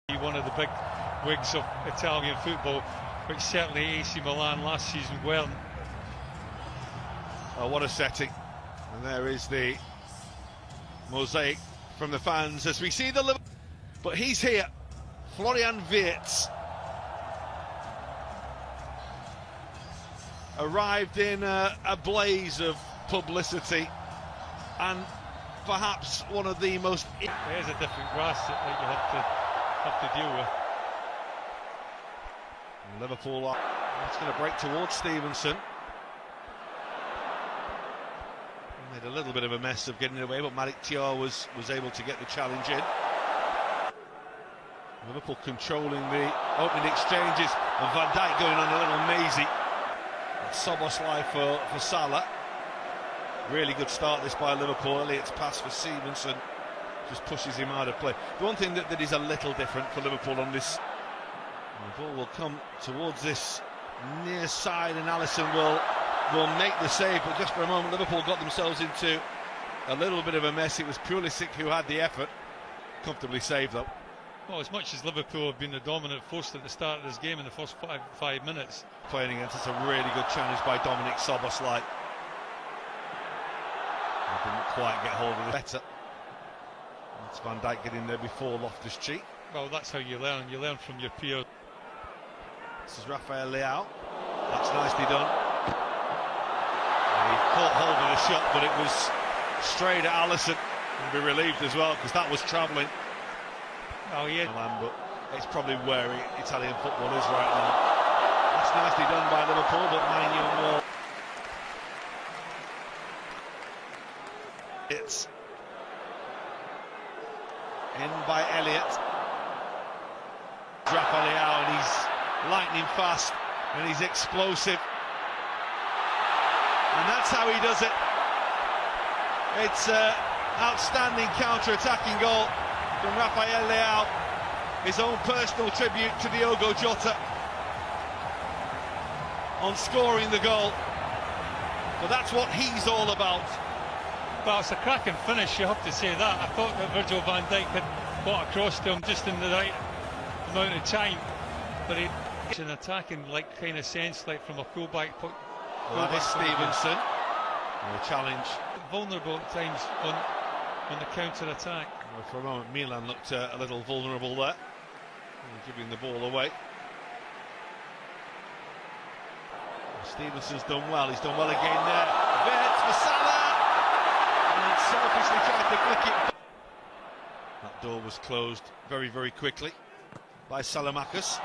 One of the big wigs of Italian football, which certainly AC Milan last season weren't. Oh, what a setting. And there is the mosaic from the fans as we see the Liverpool. But he's here, Florian Wirtz. Arrived in a blaze of publicity and perhaps one of the most... There's a different grass that you have to deal with. And Liverpool are... It's going to break towards Stevenson. He made a little bit of a mess of getting it away, but match2-4 was able to get the challenge in. Liverpool controlling the opening exchanges, and Van Dijk going on a little mazy. Szoboszlai for Salah. Really good start this by Liverpool. Elliott's pass for Stevenson just pushes him out of play. The one thing that is a little different for Liverpool on this, the ball will come towards this near side and Alisson will make the save, but just for a moment Liverpool got themselves into a little bit of a mess. It was Pulisic who had the effort. Comfortably saved though. Well, as much as Liverpool have been the dominant force at the start of this game in the first five minutes. Playing against us, a really good challenge by Dominic Szoboszlai. Didn't quite get hold of it better. It's Van Dijk getting there before Loftus-Cheek. Well, that's how you learn. You learn from your peers. This is Rafael Leao. That's nicely done. He caught hold of the shot, but it was straight at Alisson. And be relieved as well, because that was travelling. Oh, yeah. But it's probably where Italian football is right now. That's nicely done by Liverpool, but Man U. It's in by Elliott. Rafael Leao, and he's lightning fast and he's explosive. And that's how he does it. It's an outstanding counter-attacking goal from Rafael Leao. His own personal tribute to Diogo Jota on scoring the goal. But that's what he's all about. Well, it's a cracking finish, you have to say that. I thought that Virgil van Dijk had got across to him just in the right amount of time, but it's an attacking kind of sense, like from a full-back. Well, that is Stevenson. No challenge. Vulnerable at times on the counter-attack. Well, for a moment, Milan looked a little vulnerable there, giving the ball away. Stevenson's done well. He's done well again there. Wirtz for Salah. And selfishly tried to flick it. That door was closed very, very quickly by Salamakis.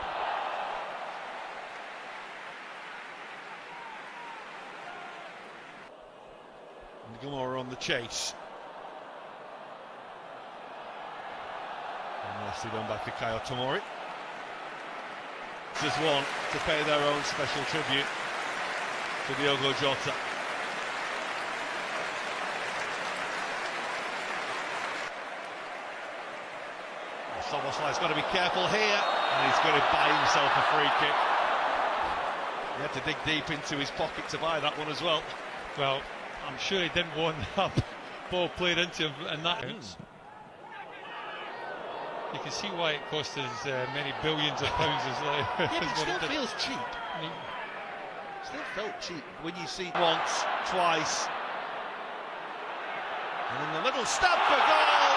And Gomorrah on the chase. And nicely done by Fikayo Tomori. Just one to pay their own special tribute to Diogo Jota. Szoboszlai's got to be careful here, and he's going to buy himself a free kick. He had to dig deep into his pocket to buy that one as well. Well, I'm sure he didn't want that ball played into him, and that you can see why it cost us many billions of pounds. Yeah, but it still feels cheap. Still felt cheap when you see once, twice, and then the little stab for goal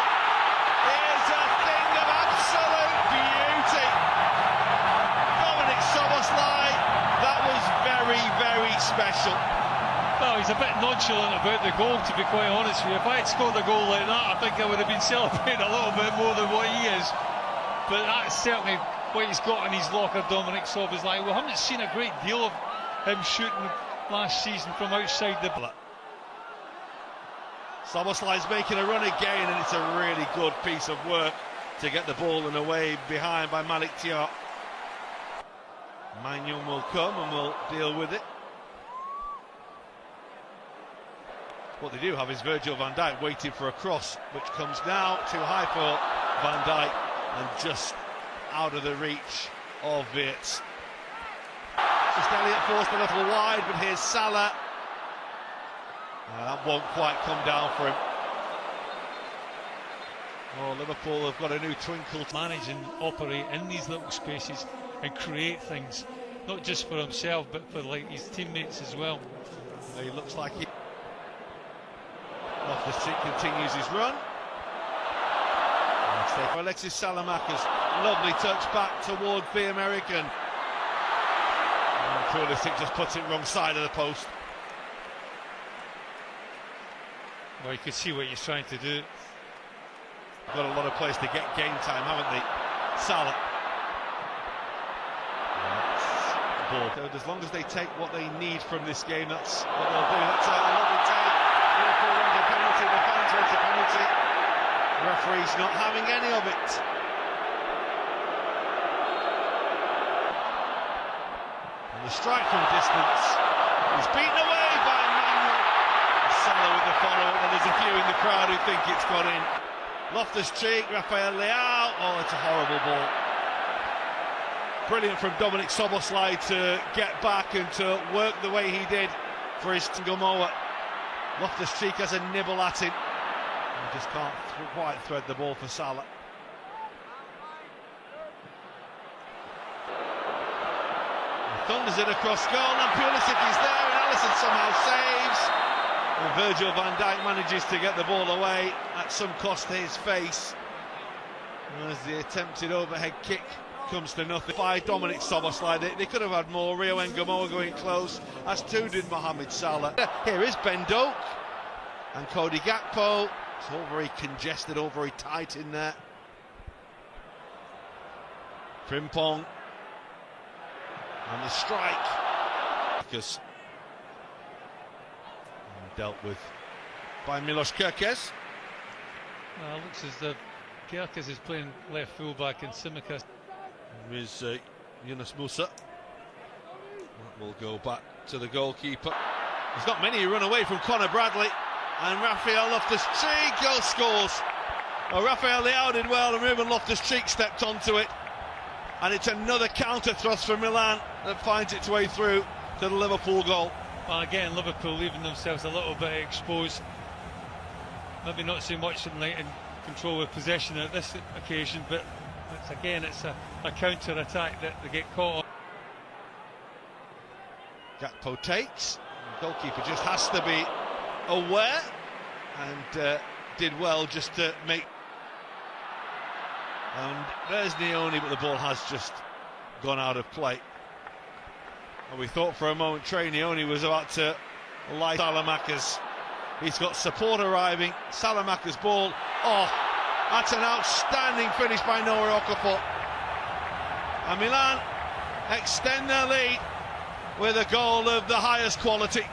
is a thing of absolute beauty. Dominic Szoboszlai, that was very, very special. Well, he's a bit nonchalant about the goal, to be quite honest with you. If I had scored a goal like that, I think I would have been celebrating a little bit more than what he is. But that's certainly what he's got in his locker, Dominic Szoboszlai. We haven't seen a great deal of him shooting last season from outside the block. Szoboszlai's making a run again, and it's a really good piece of work to get the ball in away behind by match2-4. Maignan will come and will deal with it. What they do have is Virgil van Dijk waiting for a cross, which comes now too high for Van Dijk and just out of the reach of Wirtz. Just Elliott forced a little wide, but here's Salah. That won't quite come down for him. Oh, Liverpool have got a new twinkle. Manage and operate in these little spaces and create things, not just for himself but for like his teammates as well. He looks like he. Loftus-Cheek continues his run. Alexis Salamakas, lovely touch back toward the American. Pulisic just puts it wrong side of the post. Well, you can see what he's trying to do. Got a lot of players to get game time, haven't they? Salah. As long as they take what they need from this game, that's what they'll do. That's a lovely take. Liverpool went a penalty, the fans went a penalty. Referee's not having any of it. And the strike from distance is beaten away by Manuel. Salah with the follow, and there's a few in the crowd who think it's got in. Loftus-Cheek, Rafael Leao. Oh, it's a horrible ball. Brilliant from Dominic Szoboszlai to get back and to work the way he did for his Gamoa. Loftus-Cheek has a nibble at him. He just can't quite thread the ball for Salah. He thunders it across goal, and Pulisic is there, and Alisson somehow saves. And Virgil van Dijk manages to get the ball away at some cost to his face. As the attempted overhead kick comes to nothing by Dominic Szoboszlai. They could have had more. Rio Ngamoa going close, as too did Mohamed Salah. Here is Ben Doak and Cody Gakpo. It's all very congested, all very tight in there. Frimpong and the strike. Because dealt with by Milos Kerkez. Well, it looks as though Kerkez is playing left fullback and Tsimikas. There is Yunus Musa. That will go back to the goalkeeper. There's not many who run away from Conor Bradley. And Rafael Loftus-Cheek goal scores. Well, Rafael Leao did well, and Ruben Loftus-Cheek stepped onto it. And it's another counter thrust for Milan that finds its way through to the Liverpool goal. Well, again, Liverpool leaving themselves a little bit exposed. Maybe not so much in control of possession at this occasion, but it's a counter-attack that they get caught on. Gakpo takes. The goalkeeper just has to be aware, and did well just to make. And there's Nioni, but the ball has just gone out of play. And we thought for a moment Trey Nioni was about to light Salamakas. He's got support arriving. Salamakas' ball. Oh, that's an outstanding finish by Noah Okafor. And Milan extend their lead with a goal of the highest quality.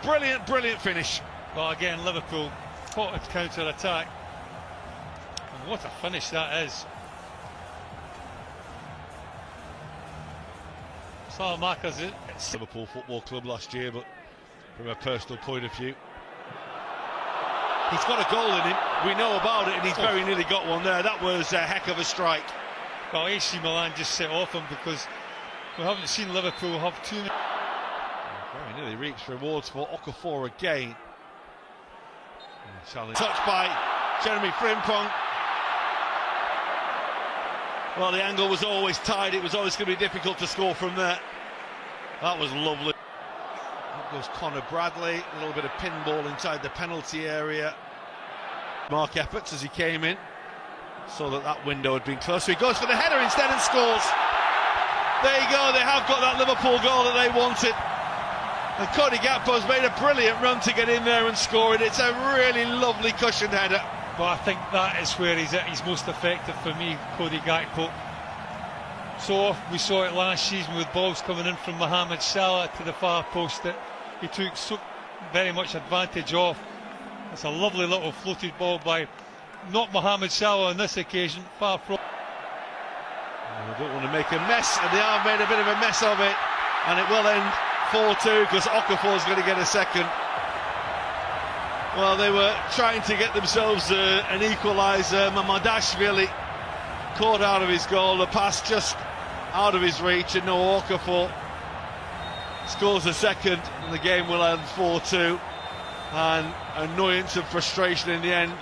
Brilliant, brilliant finish. Well, again, Liverpool caught a counter-attack. And what a finish that is. Salamakas, it's Liverpool Football Club last year, but from a personal point of view, he's got a goal in him. We know about it, and he's very nearly got one there. That was a heck of a strike. Well, AC Milan just set off him because we haven't seen Liverpool have too many. Very nearly reached rewards for Okafor again. Challenge touched by Jeremy Frimpong. Well, the angle was always tight. It was always going to be difficult to score from there. That was lovely. Up goes Conor Bradley. A little bit of pinball inside the penalty area. Mark efforts as he came in. Saw that window had been closed. So he goes for the header instead and scores. There you go. They have got that Liverpool goal that they wanted. And Cody Gakpo's made a brilliant run to get in there and score it. It's a really lovely cushioned header. But I think that is where he's at his most effective for me, Cody Gakpo. So we saw it last season with balls coming in from Mohamed Salah to the far post that he took so very much advantage of. It's a lovely little floated ball by not Mohamed Salah on this occasion, far from. They don't want to make a mess, and they have made a bit of a mess of it, and it will end 4-2 because Okafor's going to get a second. Well, they were trying to get themselves an equaliser. Mamadashvili caught out of his goal, the pass just out of his reach, and no Okafor scores a second, and the game will end 4-2. And annoyance and frustration in the end.